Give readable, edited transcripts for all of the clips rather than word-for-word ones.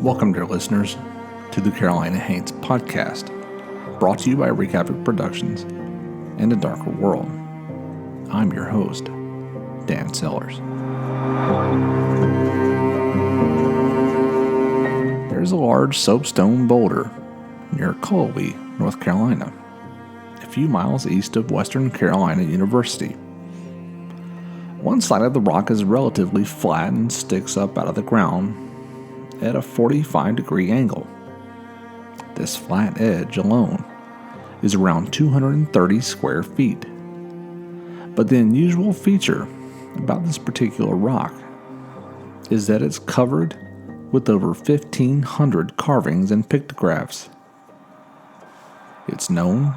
Welcome, dear listeners, to the Carolina Haints podcast, brought to you by Recapit Productions and A Darker World. I'm your host, Dan Sellers. There's a large soapstone boulder near Judaculla, North Carolina, a few miles east of Western Carolina University. One side of the rock is relatively flat and sticks up out of the ground at a 45-degree angle. This flat edge alone is around 230 square feet. But the unusual feature about this particular rock is that it's covered with over 1,500 carvings and pictographs. It's known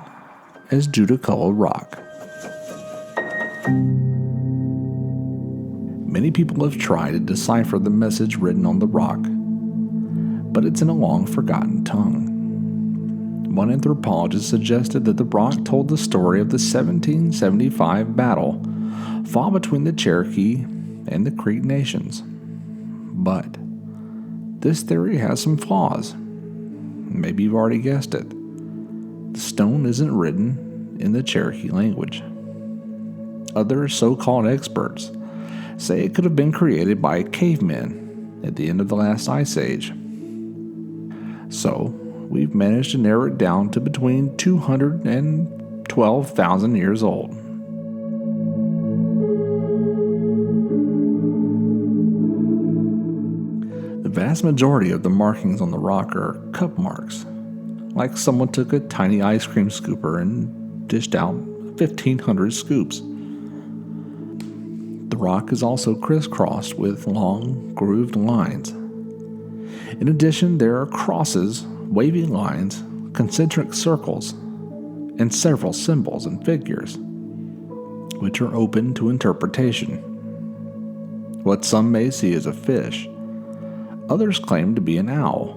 as Judaculla Rock. Many people have tried to decipher the message written on the rock, but it's in a long-forgotten tongue. One anthropologist suggested that the rock told the story of the 1775 battle fought between the Cherokee and the Creek nations. But this theory has some flaws. Maybe you've already guessed it. The stone isn't written in the Cherokee language. Other so-called experts say it could have been created by cavemen at the end of the last ice age. So, we've managed to narrow it down to between 200 and 12,000 years old. The vast majority of the markings on the rock are cup marks, like someone took a tiny ice cream scooper and dished out 1,500 scoops. The rock is also crisscrossed with long, grooved lines. In addition, there are crosses, wavy lines, concentric circles, and several symbols and figures, which are open to interpretation. What some may see as a fish, others claim to be an owl,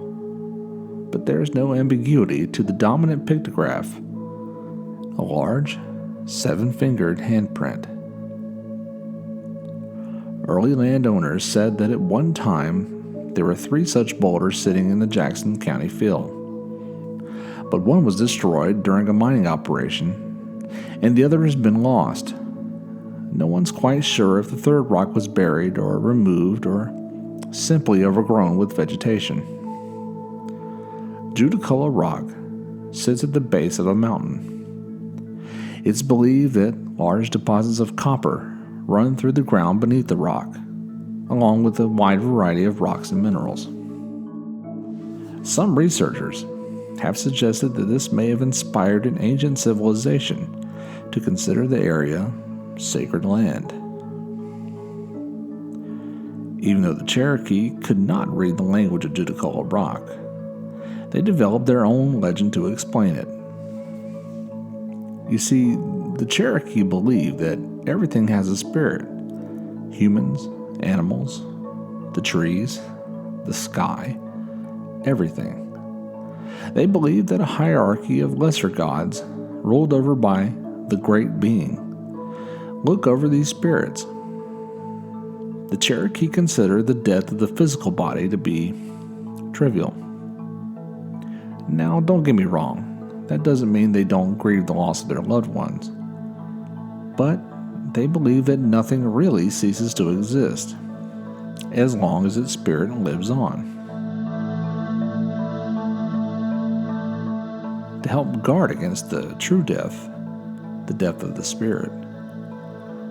but there is no ambiguity to the dominant pictograph, a large, 7-fingered handprint. Early landowners said that at one time there were 3 such boulders sitting in the Jackson County field. But one was destroyed during a mining operation, and the other has been lost. No one's quite sure if the third rock was buried or removed or simply overgrown with vegetation. Judaculla Rock sits at the base of a mountain. It's believed that large deposits of copper run through the ground beneath the rock, along with a wide variety of rocks and minerals. Some researchers have suggested that this may have inspired an ancient civilization to consider the area sacred land. Even though the Cherokee could not read the language of Judaculla Rock, they developed their own legend to explain it. You see, the Cherokee believed that everything has a spirit. Humans, animals, the trees, the sky, everything. They believed that a hierarchy of lesser gods, ruled over by the Great Being, look over these spirits. The Cherokee considered the death of the physical body to be trivial. Now, don't get me wrong. That doesn't mean they don't grieve the loss of their loved ones. But they believe that nothing really ceases to exist, as long as its spirit lives on. To help guard against the true death, the death of the spirit,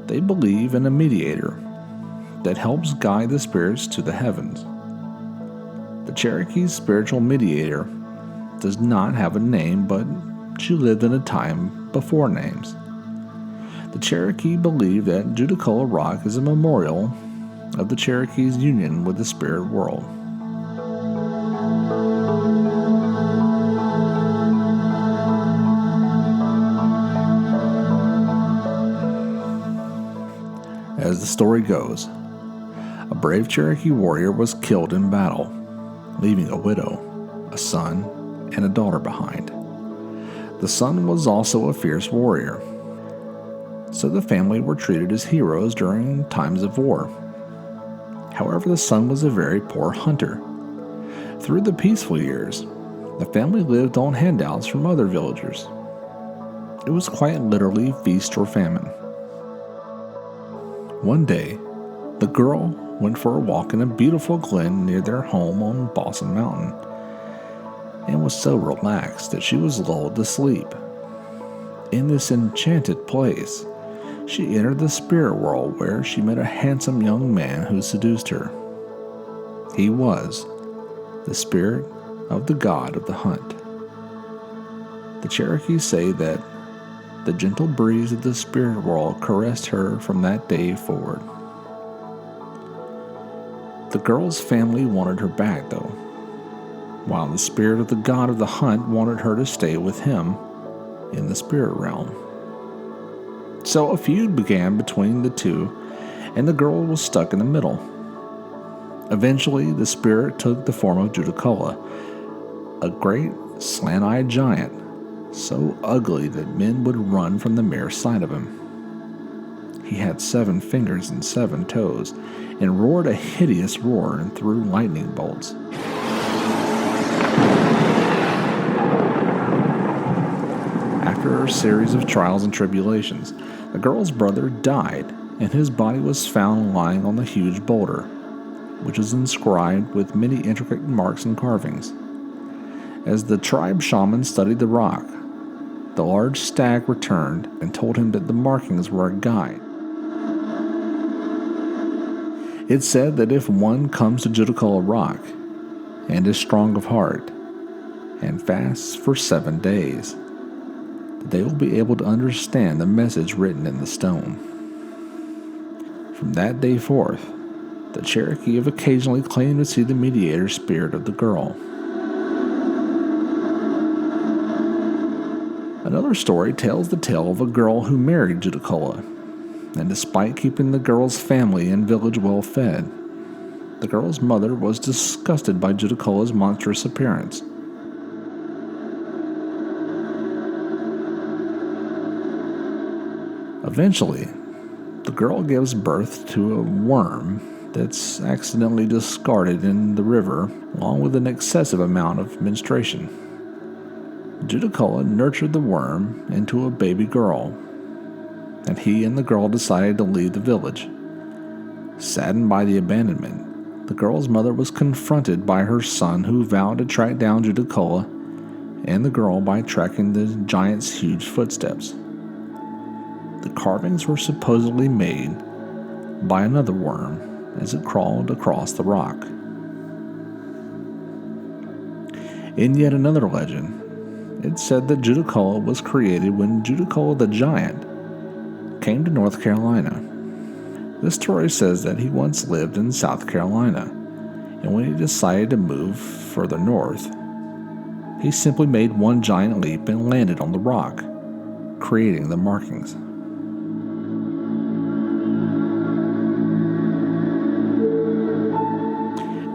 they believe in a mediator that helps guide the spirits to the heavens. The Cherokee's spiritual mediator does not have a name, but she lived in a time before names. The Cherokee believe that Judaculla Rock is a memorial of the Cherokee's union with the spirit world. As the story goes, a brave Cherokee warrior was killed in battle, leaving a widow, a son, and a daughter behind. The son was also a fierce warrior, so the family were treated as heroes during times of war. However, the son was a very poor hunter, Through the peaceful years, the family lived on handouts from other villagers. It was quite literally feast or famine. One day, the girl went for a walk in a beautiful glen near their home on Balsam Mountain and was so relaxed that she was lulled to sleep. In this enchanted place, she entered the spirit world where she met a handsome young man who seduced her. He was the spirit of the god of the hunt. The Cherokees say that the gentle breeze of the spirit world caressed her from that day forward. The girl's family wanted her back, though, while the spirit of the god of the hunt wanted her to stay with him in the spirit realm. So a feud began between the two, and the girl was stuck in the middle. Eventually, the spirit took the form of Judaculla, a great slant-eyed giant, so ugly that men would run from the mere sight of him. He had 7 fingers and 7 toes, and roared a hideous roar and threw lightning bolts. After a series of trials and tribulations, the girl's brother died, and his body was found lying on the huge boulder, which is inscribed with many intricate marks and carvings. As the tribe shaman studied the rock, the large stag returned and told him that the markings were a guide. It said that if one comes to Judaculla Rock and is strong of heart and fasts for 7 days, they will be able to understand the message written in the stone. From that day forth, the Cherokee have occasionally claimed to see the mediator spirit of the girl. Another story tells the tale of a girl who married Judaculla, and despite keeping the girl's family and village well fed, the girl's mother was disgusted by Judaculla's monstrous appearance. Eventually, the girl gives birth to a worm that's accidentally discarded in the river, along with an excessive amount of menstruation. Judaculla nurtured the worm into a baby girl, and he and the girl decided to leave the village. Saddened by the abandonment, the girl's mother was confronted by her son, who vowed to track down Judaculla and the girl by tracking the giant's huge footsteps. The carvings were supposedly made by another worm as it crawled across the rock. In yet another legend, it said that Judaculla was created when Judaculla the giant came to North Carolina. This story says that he once lived in South Carolina, and when he decided to move further north, he simply made one giant leap and landed on the rock, creating the markings.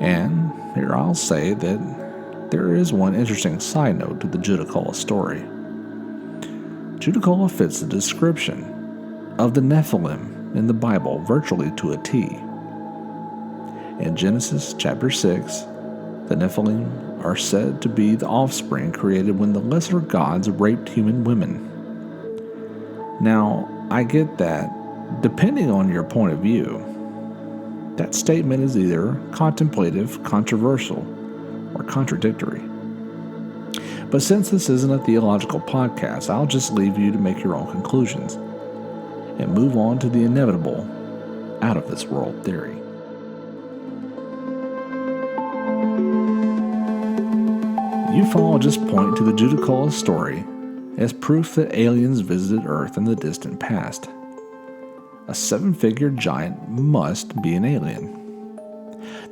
And here I'll say that there is one interesting side note to the Judaculla story. Judaculla fits the description of the Nephilim in the Bible virtually to a T. In Genesis chapter 6, the Nephilim are said to be the offspring created when the lesser gods raped human women. Now, I get that, depending on your point of view, that statement is either contemplative, controversial, or contradictory. But since this isn't a theological podcast, I'll just leave you to make your own conclusions and move on to the inevitable out of this world theory. Ufologists point to the Judaculla story as proof that aliens visited Earth in the distant past. A 7-figure giant must be an alien.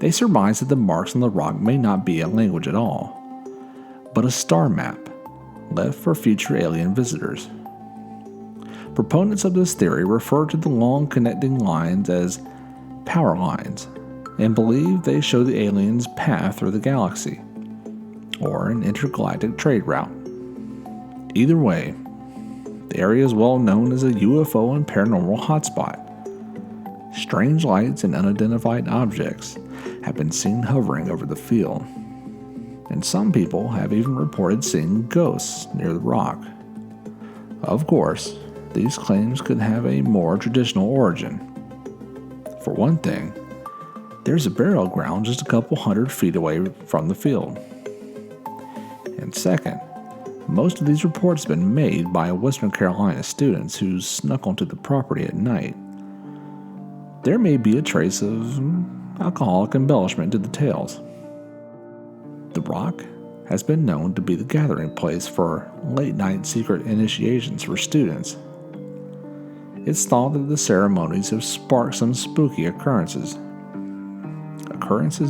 They surmise that the marks on the rock may not be a language at all, but a star map left for future alien visitors. Proponents of this theory refer to the long connecting lines as power lines and believe they show the aliens' path through the galaxy, or an intergalactic trade route. Either way, the area is well known as a UFO and paranormal hotspot. Strange lights and unidentified objects have been seen hovering over the field, and some people have even reported seeing ghosts near the rock. Of course, these claims could have a more traditional origin. For one thing, there's a burial ground just a couple hundred feet away from the field. And second, most of these reports have been made by Western Carolina students who snuck onto the property at night. There may be a trace of alcoholic embellishment to the tales. The rock has been known to be the gathering place for late-night secret initiations for students. It's thought that the ceremonies have sparked some spooky occurrences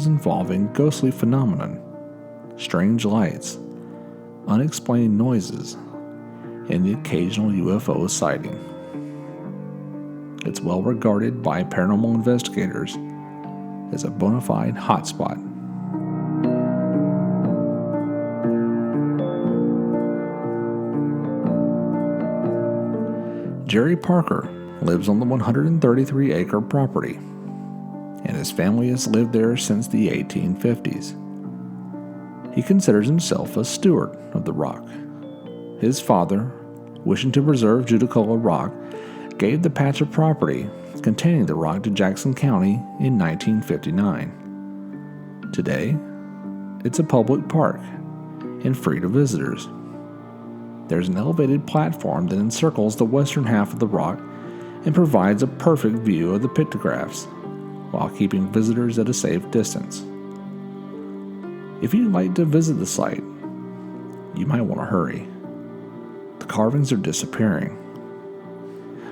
involving ghostly phenomenon, strange lights, unexplained noises, and the occasional UFO sighting. It's well regarded by paranormal investigators as a bona fide hotspot. Jerry Parker lives on the 133-acre property, and his family has lived there since the 1850s. He considers himself a steward of the rock. His father, wishing to preserve Judaculla Rock, gave the patch of property containing the rock to Jackson County in 1959. Today, it's a public park and free to visitors. There's an elevated platform that encircles the western half of the rock and provides a perfect view of the pictographs, while keeping visitors at a safe distance. If you'd like to visit the site, you might want to hurry. The carvings are disappearing.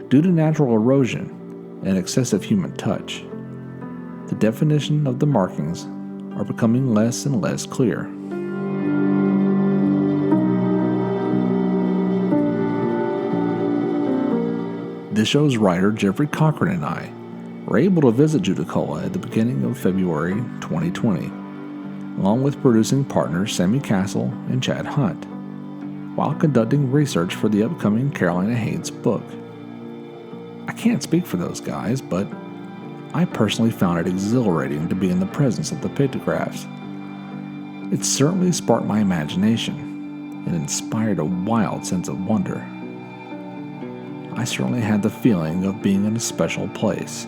Due to natural erosion and excessive human touch, the definition of the markings are becoming less and less clear. This show's writer Jeffrey Cochran and I were able to visit Judaculla at the beginning of February 2020, along with producing partners Sammy Castle and Chad Hunt, while conducting research for the upcoming Carolina Hates book. I can't speak for those guys, but I personally found it exhilarating to be in the presence of the pictographs. It certainly sparked my imagination and inspired a wild sense of wonder. I certainly had the feeling of being in a special place,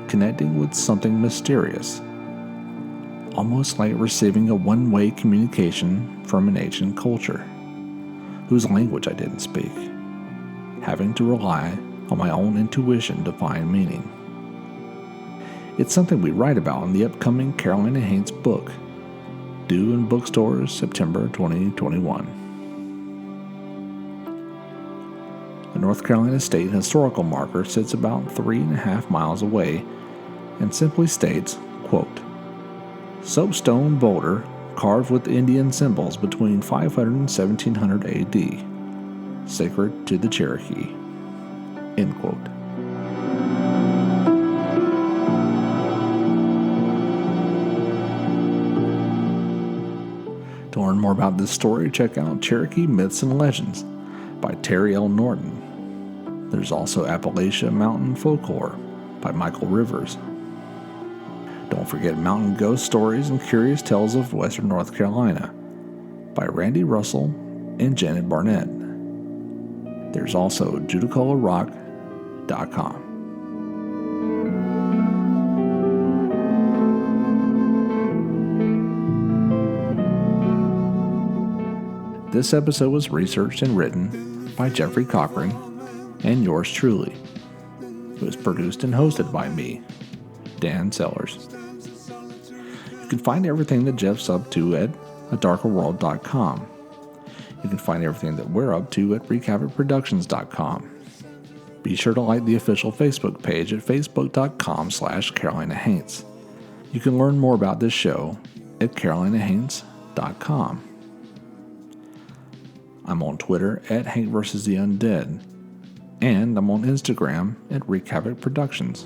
connecting with something mysterious, almost like receiving a one-way communication from an ancient culture, whose language I didn't speak, having to rely on my own intuition to find meaning. It's something we write about in the upcoming Carolina Hates book, due in bookstores September 2021. The North Carolina State Historical Marker sits about 3.5 miles away and simply states, quote, "Soapstone boulder carved with Indian symbols between 500 and 1700 AD, sacred to the Cherokee," end quote. To learn more about this story, check out Cherokee Myths and Legends by Terry L. Norton. There's also Appalachia Mountain Folklore by Michael Rivers. Don't forget Mountain Ghost Stories and Curious Tales of Western North Carolina by Randy Russell and Janet Barnett. There's also JudacullaRock.com. This episode was researched and written by Jeffrey Cochran and yours truly. It was produced and hosted by me, Dan Sellers. You can find everything that Jeff's up to at adarkerworld.com. You can find everything that we're up to at wreakhavocproductions.com. Be sure to like the official Facebook page at facebook.com/Carolina Hates. You can learn more about this show at carolinahates.com. I'm on Twitter at Hank vs. the Undead, and I'm on Instagram at Wreak Havoc Productions.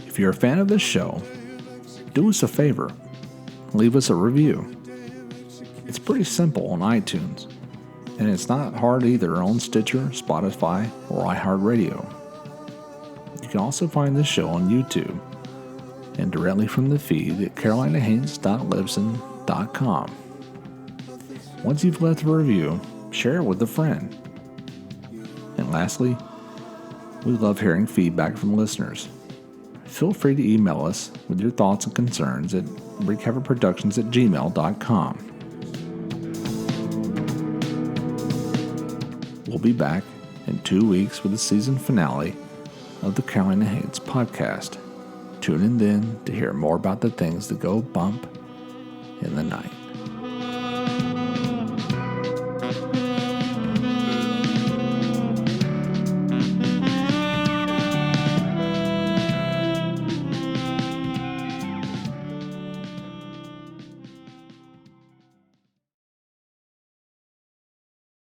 If you're a fan of this show, do us a favor, leave us a review. It's pretty simple on iTunes, and it's not hard either on Stitcher, Spotify, or iHeartRadio. You can also find this show on YouTube, and directly from the feed at carolinahaints.libsyn.com. Once you've left a review, share it with a friend. And lastly, we love hearing feedback from listeners. Feel free to email us with your thoughts and concerns at recoverproductions@gmail.com. We'll be back in 2 weeks with the season finale of the Carolina Haints podcast. Tune in then to hear more about the things that go bump in the night.